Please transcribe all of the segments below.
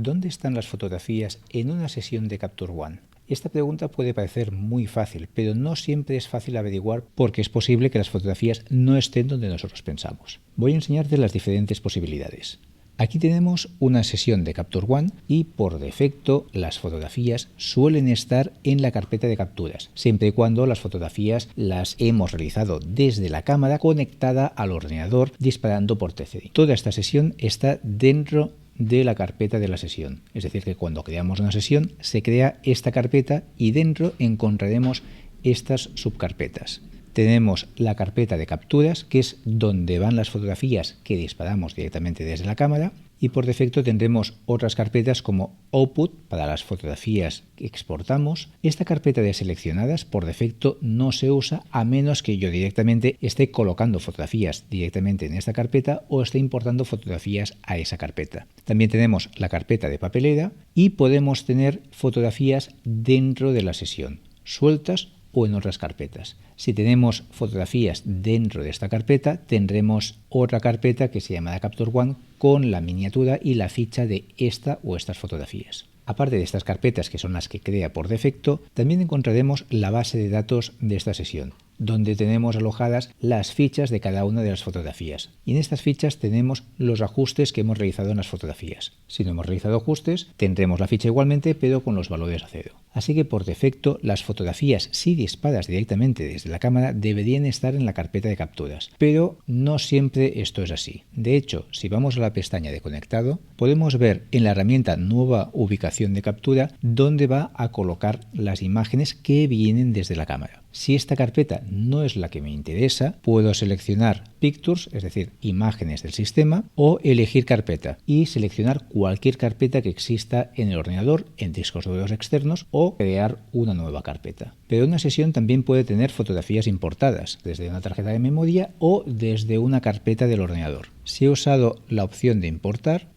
¿Dónde están las fotografías en una sesión de Capture One? Esta pregunta puede parecer muy fácil, pero no siempre es fácil averiguar porque es posible que las fotografías no estén donde nosotros pensamos. Voy a enseñarte las diferentes posibilidades. Aquí tenemos una sesión de Capture One y por defecto las fotografías suelen estar en la carpeta de capturas, siempre y cuando las fotografías las hemos realizado desde la cámara conectada al ordenador disparando por TCD. Toda esta sesión está dentro de la carpeta de la sesión, es decir que cuando creamos una sesión se crea esta carpeta y dentro encontraremos estas subcarpetas. Tenemos la carpeta de capturas, que es donde van las fotografías que disparamos directamente desde la cámara, y por defecto tendremos otras carpetas como Output para las fotografías que exportamos. Esta carpeta de seleccionadas por defecto no se usa a menos que yo directamente esté colocando fotografías directamente en esta carpeta o esté importando fotografías a esa carpeta. También tenemos la carpeta de papelera y podemos tener fotografías dentro de la sesión, sueltas o en otras carpetas. Si tenemos fotografías dentro de esta carpeta, tendremos otra carpeta que se llamará Capture One con la miniatura y la ficha de esta o estas fotografías. Aparte de estas carpetas, que son las que crea por defecto, también encontraremos la base de datos de esta sesión, donde tenemos alojadas las fichas de cada una de las fotografías. Y en estas fichas tenemos los ajustes que hemos realizado en las fotografías. Si no hemos realizado ajustes, tendremos la ficha igualmente, pero con los valores a cero. Así que por defecto, las fotografías, si disparadas directamente desde la cámara, deberían estar en la carpeta de capturas. Pero no siempre esto es así. De hecho, si vamos a la pestaña de conectado, podemos ver en la herramienta Nueva ubicación de captura dónde va a colocar las imágenes que vienen desde la cámara. Si esta carpeta no es la que me interesa, puedo seleccionar Pictures, es decir, imágenes del sistema, o elegir carpeta y seleccionar cualquier carpeta que exista en el ordenador, en discos duros externos, o crear una nueva carpeta. Pero una sesión también puede tener fotografías importadas desde una tarjeta de memoria o desde una carpeta del ordenador. Si he usado la opción de importar,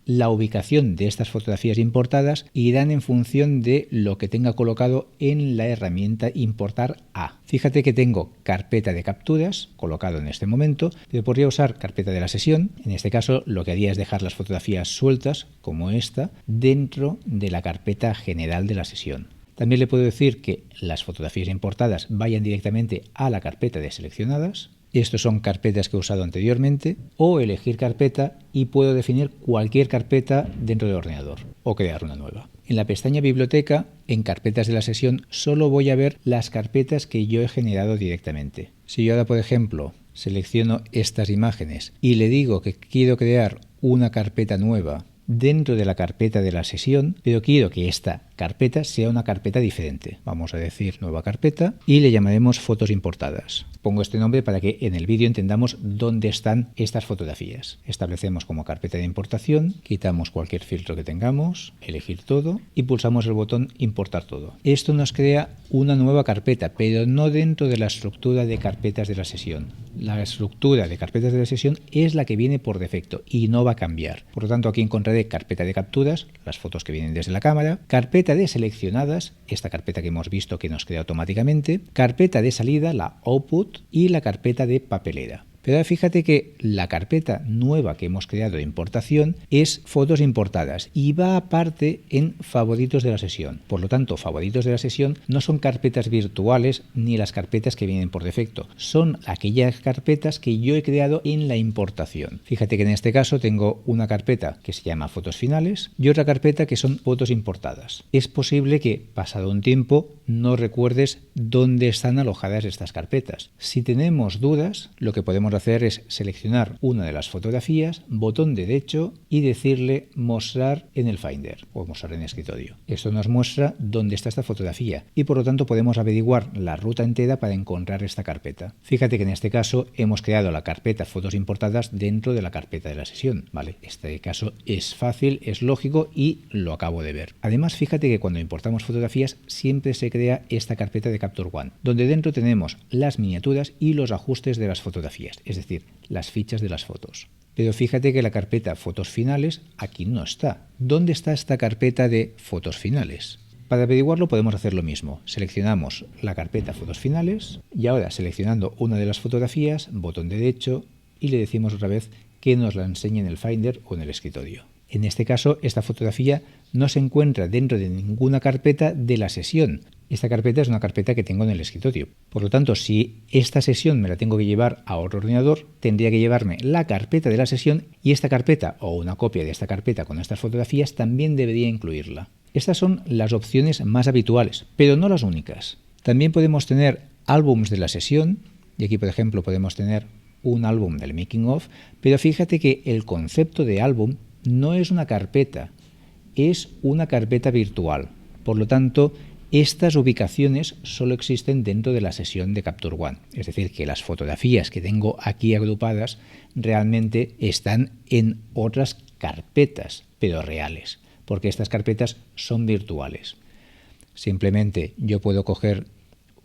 la ubicación de estas fotografías importadas irán en función de lo que tenga colocado en la herramienta Importar a. Fíjate que tengo carpeta de capturas colocado en este momento, pero podría usar carpeta de la sesión. En este caso lo que haría es dejar las fotografías sueltas, como esta, dentro de la carpeta general de la sesión. También le puedo decir que las fotografías importadas vayan directamente a la carpeta de seleccionadas. Estos son carpetas que he usado anteriormente, o elegir carpeta y puedo definir cualquier carpeta dentro del ordenador o crear una nueva. En la pestaña Biblioteca, en carpetas de la sesión, solo voy a ver las carpetas que yo he generado directamente. Si yo ahora, por ejemplo, selecciono estas imágenes y le digo que quiero crear una carpeta nueva dentro de la carpeta de la sesión, pero quiero que esta carpeta sea una carpeta diferente. Vamos a decir nueva carpeta y le llamaremos fotos importadas. Pongo este nombre para que en el vídeo entendamos dónde están estas fotografías. Establecemos como carpeta de importación, quitamos cualquier filtro que tengamos, elegir todo y pulsamos el botón importar todo. Esto nos crea una nueva carpeta, pero no dentro de la estructura de carpetas de la sesión. La estructura de carpetas de la sesión es la que viene por defecto y no va a cambiar. Por lo tanto, aquí encontraré carpeta de capturas, las fotos que vienen desde la cámara, carpeta de seleccionadas, esta carpeta que hemos visto que nos crea automáticamente, carpeta de salida, la Output, y la carpeta de papelera. Pero ahora fíjate que la carpeta nueva que hemos creado de importación es fotos importadas y va aparte en favoritos de la sesión. Por lo tanto, favoritos de la sesión no son carpetas virtuales ni las carpetas que vienen por defecto. Son aquellas carpetas que yo he creado en la importación. Fíjate que en este caso tengo una carpeta que se llama fotos finales y otra carpeta que son fotos importadas. Es posible que, pasado un tiempo, no recuerdes dónde están alojadas estas carpetas. Si tenemos dudas, lo que podemos hacer es seleccionar una de las fotografías, botón derecho y decirle mostrar en el Finder o mostrar en escritorio. Esto nos muestra dónde está esta fotografía y por lo tanto podemos averiguar la ruta entera para encontrar esta carpeta. Fíjate que en este caso hemos creado la carpeta fotos importadas dentro de la carpeta de la sesión. Vale, este caso es fácil, es lógico y lo acabo de ver. Además, fíjate que cuando importamos fotografías siempre se crea esta carpeta de Capture One, donde dentro tenemos las miniaturas y los ajustes de las fotografías, es decir, las fichas de las fotos. Pero fíjate que la carpeta fotos finales aquí no está. ¿Dónde está esta carpeta de fotos finales? Para averiguarlo podemos hacer lo mismo. Seleccionamos la carpeta fotos finales y ahora seleccionando una de las fotografías, botón derecho y le decimos otra vez que nos la enseñe en el Finder o en el escritorio. En este caso, esta fotografía no se encuentra dentro de ninguna carpeta de la sesión. Esta carpeta es una carpeta que tengo en el escritorio. Por lo tanto, si esta sesión me la tengo que llevar a otro ordenador, tendría que llevarme la carpeta de la sesión y esta carpeta o una copia de esta carpeta con estas fotografías también debería incluirla. Estas son las opciones más habituales, pero no las únicas. También podemos tener álbums de la sesión, y aquí por ejemplo podemos tener un álbum del making of, pero fíjate que el concepto de álbum no es una carpeta, es una carpeta virtual. Por lo tanto, estas ubicaciones solo existen dentro de la sesión de Capture One. Es decir, que las fotografías que tengo aquí agrupadas realmente están en otras carpetas, pero reales, porque estas carpetas son virtuales. Simplemente yo puedo coger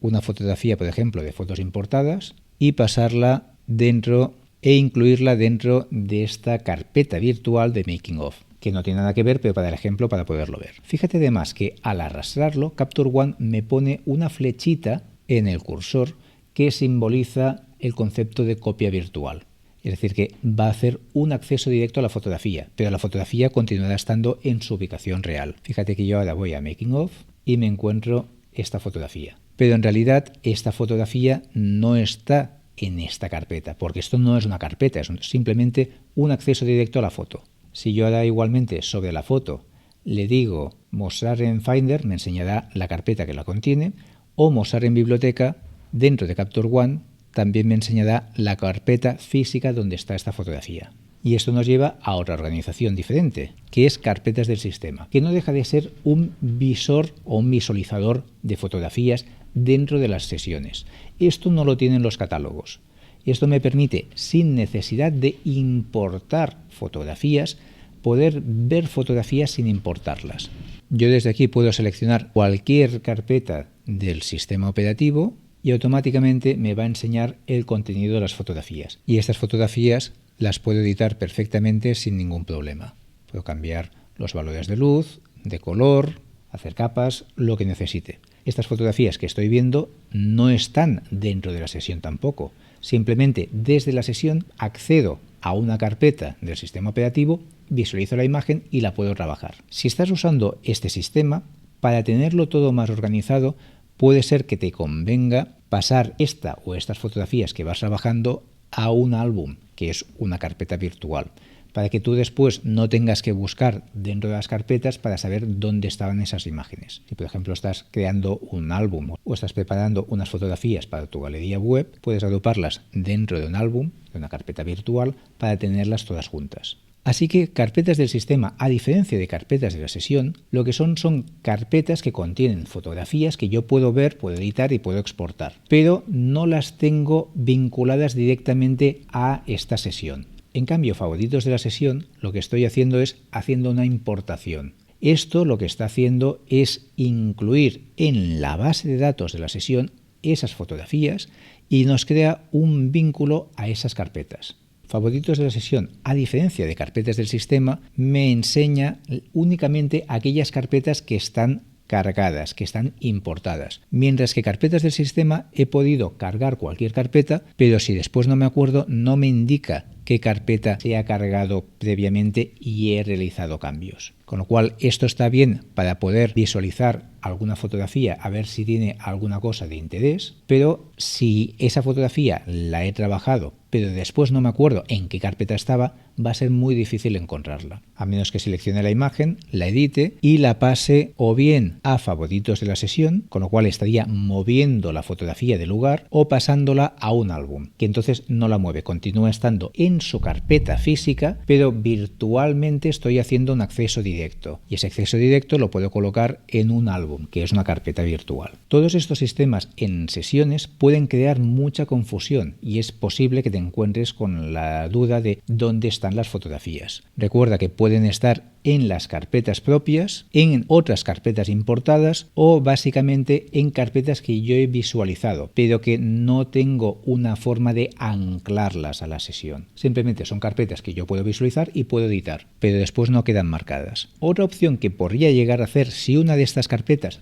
una fotografía, por ejemplo, de fotos importadas y pasarla dentro e incluirla dentro de esta carpeta virtual de Making of, que no tiene nada que ver, pero para el ejemplo, para poderlo ver. Fíjate además que al arrastrarlo, Capture One me pone una flechita en el cursor que simboliza el concepto de copia virtual. Es decir, que va a hacer un acceso directo a la fotografía, pero la fotografía continuará estando en su ubicación real. Fíjate que yo ahora voy a Making of y me encuentro esta fotografía. Pero en realidad esta fotografía no está en esta carpeta, porque esto no es una carpeta, es simplemente un acceso directo a la foto. Si yo ahora igualmente sobre la foto le digo mostrar en Finder, me enseñará la carpeta que la contiene, o mostrar en biblioteca, dentro de Capture One, también me enseñará la carpeta física donde está esta fotografía. Y esto nos lleva a otra organización diferente, que es carpetas del sistema, que no deja de ser un visor o un visualizador de fotografías dentro de las sesiones. Esto no lo tienen los catálogos. Esto me permite, sin necesidad de importar fotografías, poder ver fotografías sin importarlas. Yo desde aquí puedo seleccionar cualquier carpeta del sistema operativo y automáticamente me va a enseñar el contenido de las fotografías. Y estas fotografías las puedo editar perfectamente sin ningún problema. Puedo cambiar los valores de luz, de color, hacer capas, lo que necesite. Estas fotografías que estoy viendo no están dentro de la sesión tampoco. Simplemente desde la sesión accedo a una carpeta del sistema operativo, visualizo la imagen y la puedo trabajar. Si estás usando este sistema, para tenerlo todo más organizado, puede ser que te convenga pasar esta o estas fotografías que vas trabajando a un álbum, que es una carpeta virtual, para que tú después no tengas que buscar dentro de las carpetas para saber dónde estaban esas imágenes. Si por ejemplo estás creando un álbum o estás preparando unas fotografías para tu galería web, puedes agruparlas dentro de un álbum, de una carpeta virtual, para tenerlas todas juntas. Así que carpetas del sistema, a diferencia de carpetas de la sesión, lo que son carpetas que contienen fotografías que yo puedo ver, puedo editar y puedo exportar, pero no las tengo vinculadas directamente a esta sesión. En cambio, favoritos de la sesión, lo que estoy haciendo es haciendo una importación. Esto lo que está haciendo es incluir en la base de datos de la sesión esas fotografías y nos crea un vínculo a esas carpetas. Favoritos de la sesión, a diferencia de carpetas del sistema, me enseña únicamente aquellas carpetas que están cargadas, que están importadas. Mientras que carpetas del sistema he podido cargar cualquier carpeta, pero si después no me acuerdo, no me indica qué carpeta se ha cargado previamente y he realizado cambios. Con lo cual, esto está bien para poder visualizar alguna fotografía, a ver si tiene alguna cosa de interés, pero si esa fotografía la he trabajado, pero después no me acuerdo en qué carpeta estaba, va a ser muy difícil encontrarla. A menos que seleccione la imagen, la edite y la pase o bien a favoritos de la sesión, con lo cual estaría moviendo la fotografía del lugar, o pasándola a un álbum, que entonces no la mueve, continúa estando en su carpeta física, pero virtualmente estoy haciendo un acceso directo. Y ese acceso directo lo puedo colocar en un álbum, que es una carpeta virtual. Todos estos sistemas en sesiones pueden crear mucha confusión y es posible que te encuentres con la duda de dónde están las fotografías. Recuerda que pueden estar en las carpetas propias, en otras carpetas importadas o básicamente en carpetas que yo he visualizado, pero que no tengo una forma de anclarlas a la sesión. Simplemente son carpetas que yo puedo visualizar y puedo editar, pero después no quedan marcadas. Otra opción que podría llegar a hacer si una de estas carpetas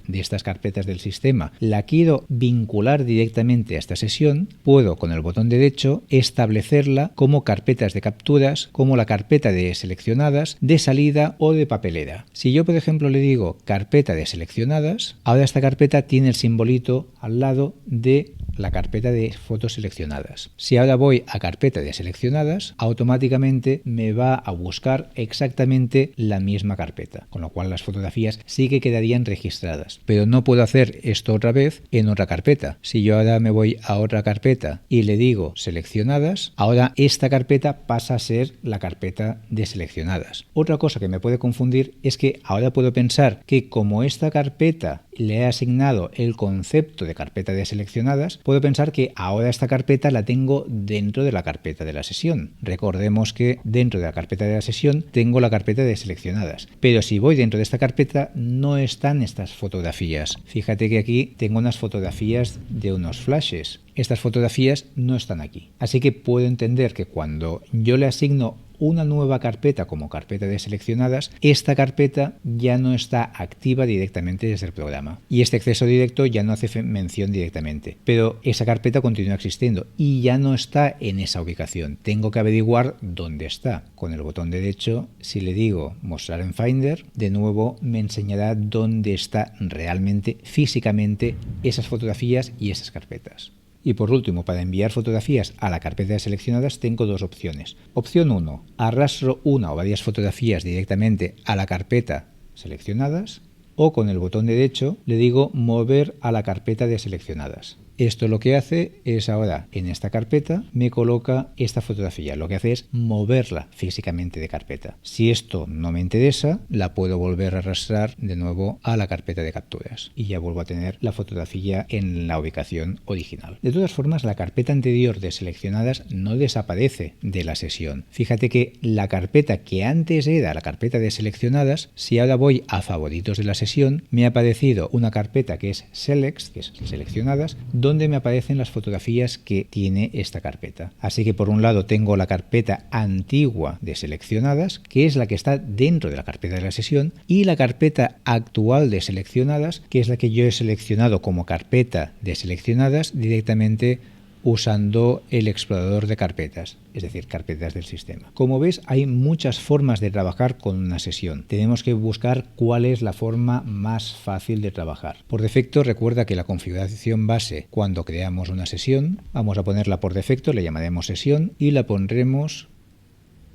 del sistema, la quiero vincular directamente a esta sesión, puedo con el botón derecho establecerla como carpetas de capturas, como la carpeta de seleccionadas, de salida o de papelera. Si yo, por ejemplo, le digo carpeta de seleccionadas, ahora esta carpeta tiene el simbolito al lado de la carpeta de fotos seleccionadas. Si ahora voy a carpeta de seleccionadas, automáticamente me va a buscar exactamente la misma carpeta, con lo cual las fotografías sí que quedarían registradas. Pero no puedo hacer esto otra vez en otra carpeta. Si yo ahora me voy a otra carpeta y le digo seleccionadas, ahora esta carpeta pasa a ser la carpeta de seleccionadas. Otra cosa que me puede confundir es que ahora puedo pensar que como esta carpeta le he asignado el concepto de carpeta de seleccionadas, puedo pensar que ahora esta carpeta la tengo dentro de la carpeta de la sesión. Recordemos que dentro de la carpeta de la sesión tengo la carpeta de seleccionadas, pero si voy dentro de esta carpeta no están estas fotografías. Fíjate que aquí tengo unas fotografías de unos flashes. Estas fotografías no están aquí. Así que puedo entender que cuando yo le asigno una nueva carpeta como carpeta de seleccionadas, esta carpeta ya no está activa directamente desde el programa. Y este acceso directo ya no hace mención directamente. Pero esa carpeta continúa existiendo y ya no está en esa ubicación. Tengo que averiguar dónde está. Con el botón derecho, si le digo mostrar en Finder, de nuevo me enseñará dónde está realmente, físicamente, esas fotografías y esas carpetas. Y por último, para enviar fotografías a la carpeta de seleccionadas tengo dos opciones. Opción 1, arrastro una o varias fotografías directamente a la carpeta seleccionadas, o con el botón derecho le digo mover a la carpeta de seleccionadas. Esto lo que hace es ahora en esta carpeta me coloca esta fotografía. Lo que hace es moverla físicamente de carpeta. Si esto no me interesa, la puedo volver a arrastrar de nuevo a la carpeta de capturas y ya vuelvo a tener la fotografía en la ubicación original. De todas formas, la carpeta anterior de seleccionadas no desaparece de la sesión. Fíjate que la carpeta que antes era la carpeta de seleccionadas, si ahora voy a favoritos de la sesión, me ha aparecido una carpeta que es Selects, que es seleccionadas, donde me aparecen las fotografías que tiene esta carpeta. Así que por un lado tengo la carpeta antigua de seleccionadas, que es la que está dentro de la carpeta de la sesión, y la carpeta actual de seleccionadas, que es la que yo he seleccionado como carpeta de seleccionadas directamente usando el explorador de carpetas, es decir, carpetas del sistema. Como ves, hay muchas formas de trabajar con una sesión. Tenemos que buscar cuál es la forma más fácil de trabajar. Por defecto, recuerda que la configuración base, cuando creamos una sesión, vamos a ponerla por defecto, le llamaremos sesión y la pondremos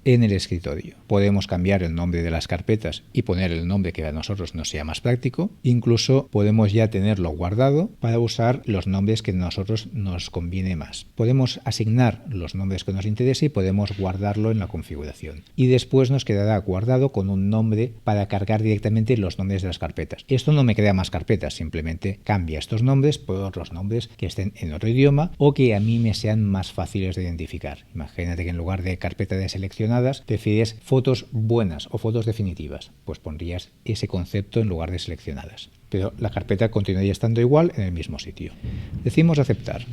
en el escritorio. Podemos cambiar el nombre de las carpetas y poner el nombre que a nosotros nos sea más práctico. Incluso podemos ya tenerlo guardado para usar los nombres que a nosotros nos conviene más. Podemos asignar los nombres que nos interese y podemos guardarlo en la configuración. Y después nos quedará guardado con un nombre para cargar directamente los nombres de las carpetas. Esto no me crea más carpetas, simplemente cambia estos nombres por otros nombres que estén en otro idioma o que a mí me sean más fáciles de identificar. Imagínate que en lugar de carpeta de seleccionadas prefieres fotos buenas o fotos definitivas, pues pondrías ese concepto en lugar de seleccionadas. Pero la carpeta continuaría estando igual en el mismo sitio. Decimos aceptar.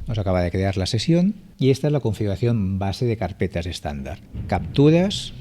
Nos acaba de crear la sesión y esta es la configuración base de carpetas estándar. Capturas,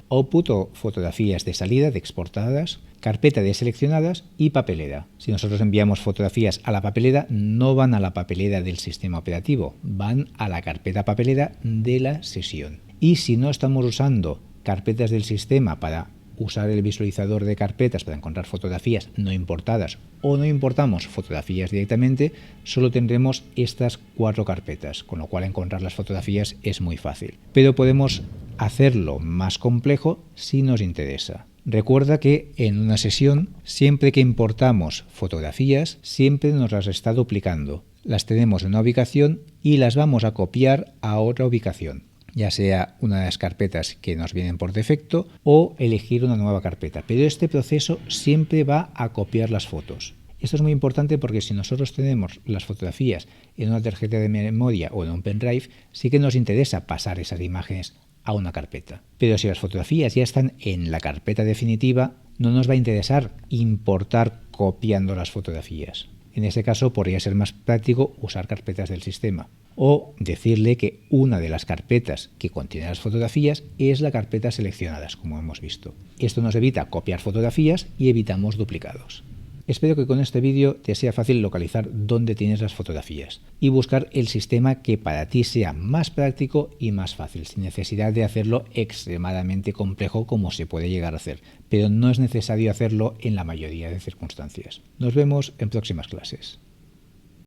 output o fotografías de salida, de exportadas, carpeta de seleccionadas y papelera. Si nosotros enviamos fotografías a la papelera, no van a la papelera del sistema operativo, van a la carpeta papelera de la sesión. Y si no estamos usando carpetas del sistema para usar el visualizador de carpetas para encontrar fotografías no importadas o no importamos fotografías directamente, solo tendremos estas 4 carpetas, con lo cual encontrar las fotografías es muy fácil. Pero podemos hacerlo más complejo si nos interesa. Recuerda que en una sesión, siempre que importamos fotografías, siempre nos las está duplicando. Las tenemos en una ubicación y las vamos a copiar a otra ubicación, ya sea una de las carpetas que nos vienen por defecto o elegir una nueva carpeta. Pero este proceso siempre va a copiar las fotos. Esto es muy importante porque si nosotros tenemos las fotografías en una tarjeta de memoria o en un pendrive, sí que nos interesa pasar esas imágenes a una carpeta. Pero si las fotografías ya están en la carpeta definitiva, no nos va a interesar importar copiando las fotografías. En este caso podría ser más práctico usar carpetas del sistema o decirle que una de las carpetas que contiene las fotografías es la carpeta seleccionadas, como hemos visto. Esto nos evita copiar fotografías y evitamos duplicados. Espero que con este vídeo te sea fácil localizar dónde tienes las fotografías y buscar el sistema que para ti sea más práctico y más fácil, sin necesidad de hacerlo extremadamente complejo como se puede llegar a hacer, pero no es necesario hacerlo en la mayoría de circunstancias. Nos vemos en próximas clases.